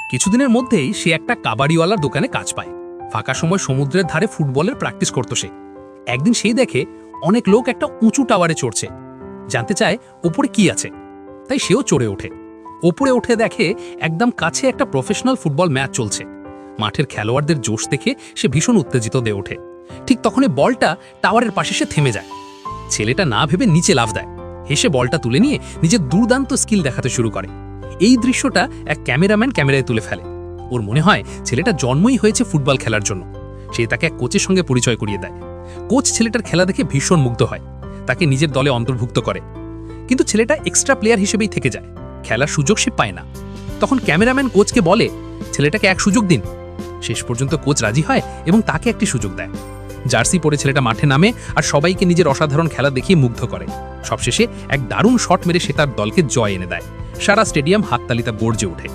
কিছুদিনের মধ্যেই সে একটা কাবাডিওয়ালার দোকানে কাজ পায়। ফাঁকা সময় সমুদ্রের ধারে ফুটবলের প্র্যাকটিস করত সে। একদিন সেই দেখে অনেক লোক একটা উঁচু টাওয়ারে চড়ছে। জানতে চায় ওপরে কি আছে, তাই সেও চড়ে ওঠে। ওপরে উঠে দেখে একদম কাছে একটা প্রফেশনাল ফুটবল ম্যাচ চলছে। মাঠের খেলোয়াড়দের জোশ দেখে সে ভীষণ উত্তেজিত হয়ে ওঠে। ঠিক তখনই বলটা টাওয়ারের পাশে সে থেমে যায়। ছেলেটা না ভেবে নিচে লাফ দেয়, হেসে বলটা তুলে নিয়ে নিজের দুর্দান্ত স্কিল দেখাতে শুরু করে। এই দৃশ্যটা এক ক্যামেরাম্যান ক্যামেরায় তুলে ফেলে। ওর মনে হয় ছেলেটা জন্মই হয়েছে ফুটবল খেলার জন্য। সে তাকে এক কোচের সঙ্গে পরিচয় করিয়ে দেয়। কোচ ছেলেটার খেলা দেখে ভীষণ মুগ্ধ হয়, তাকে নিজের দলে অন্তর্ভুক্ত করে। কিন্তু ছেলেটা এক্সট্রা প্লেয়ার হিসেবেই থেকে যায়, খেলার সুযোগ সে পায় না। তখন ক্যামেরাম্যান কোচকে বলে ছেলেটাকে এক সুযোগ দিন। শেষ পর্যন্ত কোচ রাজি হয় এবং তাকে একটি সুযোগ দেয়। জার্সি পরে ছেলেটা মাঠে নামে আর সবাইকে নিজের অসাধারণ খেলা দেখিয়ে মুগ্ধ করে। সবশেষে এক দারুণ শট মেরে সে তার দলকে জয় এনে দেয়। সারা স্টেডিয়াম হাততালিতে গর্জে ওঠে।